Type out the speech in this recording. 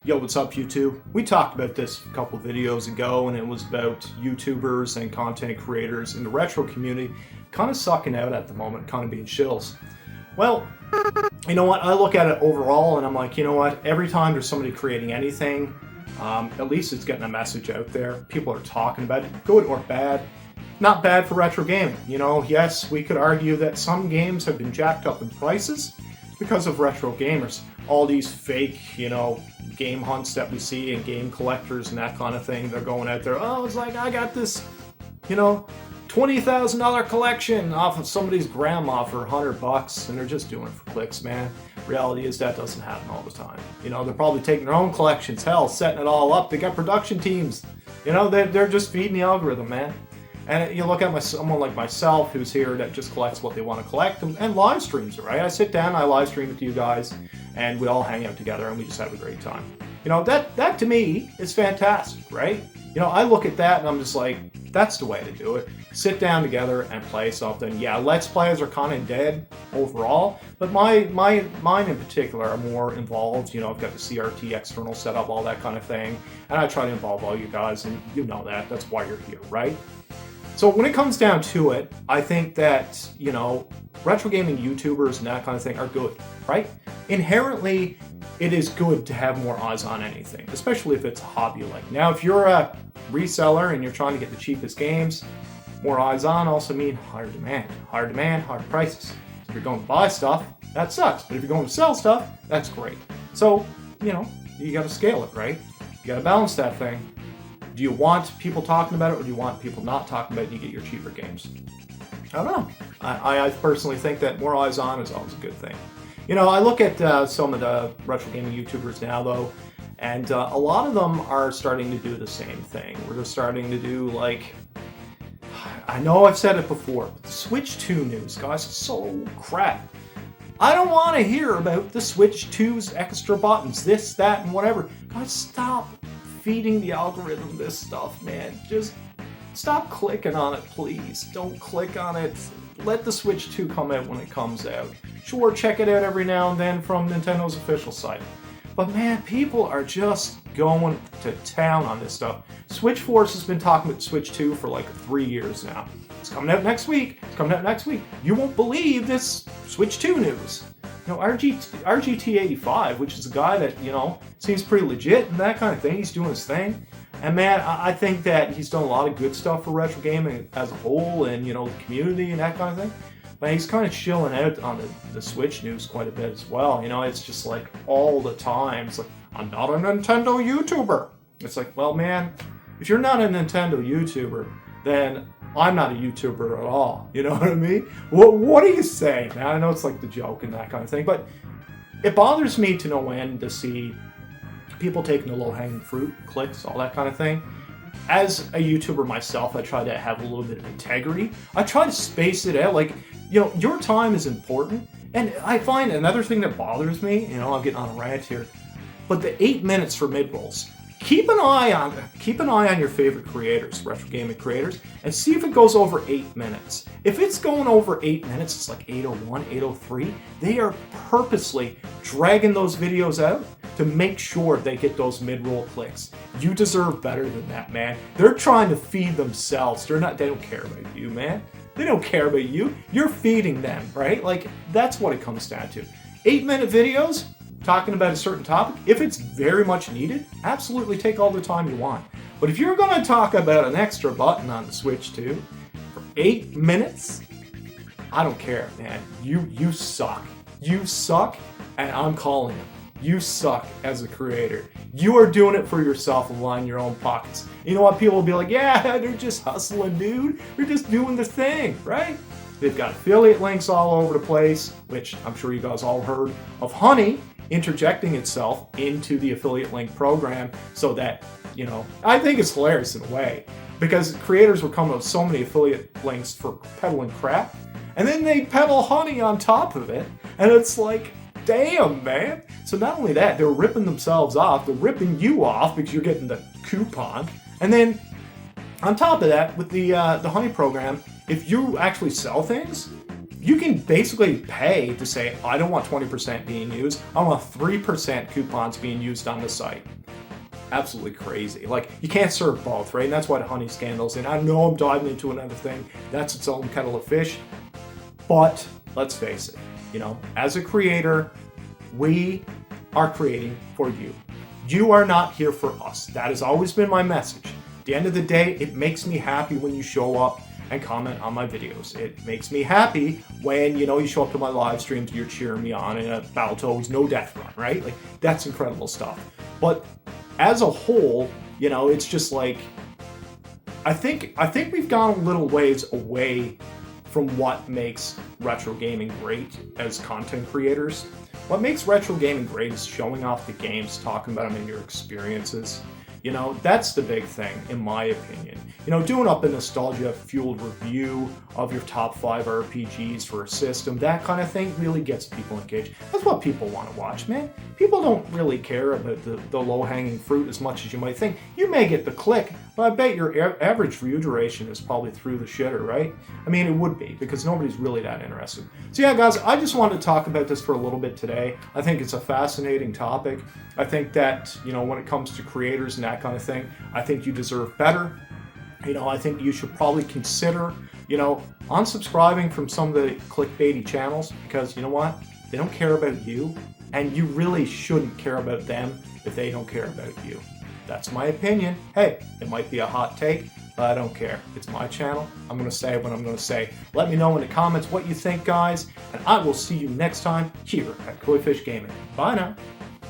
Yo, what's up, YouTube? We talked about this a couple videos ago, and it was about YouTubers and content creators in the retro community kind of sucking out at the moment, kind of being shills. Well, you know what? I look at it overall, and I'm like, you know what? Every time there's somebody creating anything, at least it's getting a message out there. People are talking about it, good or bad. Not bad for retro gaming. You know, yes, we could argue that some games have been jacked up in prices because of retro gamers. All these fake, you know, game hunts that we see and game collectors and that kind of thing, they're going out there, oh, it's like, I got this, you know, $20,000 collection off of somebody's grandma for $100, and they're just doing it for clicks, man. Reality is that doesn't happen all the time. You know, they're probably taking their own collections, hell, setting it all up. They got production teams. You know, they're just feeding the algorithm, man. And you look at someone like myself who's here that just collects what they want to collect and live streams it, right? I sit down, I live stream with you guys, and we all hang out together and we just have a great time. You know, that to me is fantastic, right? You know, I look at that and I'm just like, that's the way to do it. Sit down together and play something. Yeah, Let's Plays are kind of dead overall, but mine in particular are more involved. You know, I've got the CRT external setup, all that kind of thing, and I try to involve all you guys, and you know that. That's why you're here, right? So when it comes down to it, I think that, you know, retro gaming YouTubers and that kind of thing are good, right? Inherently, it is good to have more eyes on anything, especially if it's a hobby you like. Now, if you're a reseller and you're trying to get the cheapest games, more eyes on also mean higher demand. Higher demand, higher prices. So if you're going to buy stuff, that sucks. But if you're going to sell stuff, that's great. So, you know, you got to scale it, right? You got to balance that thing. Do you want people talking about it, or do you want people not talking about it and you get your cheaper games? I don't know. I personally think that more eyes on is always a good thing. You know, I look at some of the retro gaming YouTubers now, though, and a lot of them are starting to do the same thing. We're just starting to do, like, I know I've said it before, but the Switch 2 news, guys, is so crap. I don't want to hear about the Switch 2's extra buttons, this, that, and whatever. Guys, stop feeding the algorithm this stuff, man. Just stop clicking on it, please. Don't click on it. Let the Switch 2 come out when it comes out. Sure, check it out every now and then from Nintendo's official site. But man, people are just going to town on this stuff. Switch Force has been talking about Switch 2 for like 3 years now. It's coming out next week. It's coming out next week. You won't believe this Switch 2 news. You know, RGT85, which is a guy that, you know, seems pretty legit and that kind of thing. He's doing his thing. And man, I think that he's done a lot of good stuff for retro gaming as a whole and, you know, the community and that kind of thing. But he's kind of chilling out on the Switch news quite a bit as well. You know, it's just like all the time. It's like, I'm not a Nintendo YouTuber. It's like, well, man, if you're not a Nintendo YouTuber, then I'm not a YouTuber at all. You know what I mean? What are you saying? Now, I know it's like the joke and that kind of thing, but it bothers me to no end to see people taking the low-hanging fruit, clicks, all that kind of thing. As a YouTuber myself, I try to have a little bit of integrity. I try to space it out. Like, you know, your time is important. And I find another thing that bothers me, you know, I'm getting on a rant here, but the 8 minutes for mid-rolls. Keep an eye on your favorite creators, retro gaming creators, and see if it goes over 8 minutes. If it's going over 8 minutes, it's like 8:01, 8:03, they are purposely dragging those videos out to make sure they get those mid-roll clicks. You deserve better than that, man. They're trying to feed themselves. They don't care about you, man. They don't care about you. You're feeding them, right? Like, that's what it comes down to. 8-minute videos, talking about a certain topic, if it's very much needed, absolutely take all the time you want. But if you're going to talk about an extra button on the Switch 2 for 8 minutes, I don't care, man. You suck. You suck, and I'm calling it. You suck as a creator. You are doing it for yourself and line your own pockets. You know what? People will be like, yeah, they're just hustling, dude. They're just doing the thing, right? They've got affiliate links all over the place, which I'm sure you guys all heard of Honey interjecting itself into the affiliate link program so that, you know, I think it's hilarious in a way because creators were coming up with so many affiliate links for peddling crap, and then they peddle Honey on top of it, and it's like, damn, man. So not only that, they're ripping themselves off, they're ripping you off because you're getting the coupon, and then on top of that, with the Honey program, if you actually sell things, you can basically pay to say, I don't want 20% being used, I want 3% coupons being used on the site. Absolutely crazy. Like, you can't serve both, right? And that's why the honey scandals, and I know I'm diving into another thing, that's its own kettle of fish, but let's face it, you know, as a creator, we are creating for you. You are not here for us. That has always been my message. At the end of the day, it makes me happy when you show up and comment on my videos. It makes me happy when, you know, you show up to my live streams, you're cheering me on in a Battletoads no death run, right? Like, that's incredible stuff. But as a whole, you know, it's just like, I think we've gone a little ways away from what makes retro gaming great as content creators. What makes retro gaming great is showing off the games, talking about them in your experiences. You know, that's the big thing, in my opinion. You know, doing up a nostalgia-fueled review of your top 5 RPGs for a system, that kind of thing really gets people engaged. That's what people want to watch, man. People don't really care about the low-hanging fruit as much as you might think. You may get the click, but I bet your average view duration is probably through the shitter, right? I mean, it would be, because nobody's really that interested. So yeah, guys, I just wanted to talk about this for a little bit today. I think it's a fascinating topic. I think that, you know, when it comes to creators and that kind of thing, I think you deserve better. You know, I think you should probably consider, you know, unsubscribing from some of the clickbaity channels, because you know what? They don't care about you, and you really shouldn't care about them if they don't care about you. That's my opinion. Hey, it might be a hot take, but I don't care. It's my channel. I'm going to say what I'm going to say. Let me know in the comments what you think, guys, and I will see you next time here at Koi Fish Gaming. Bye now.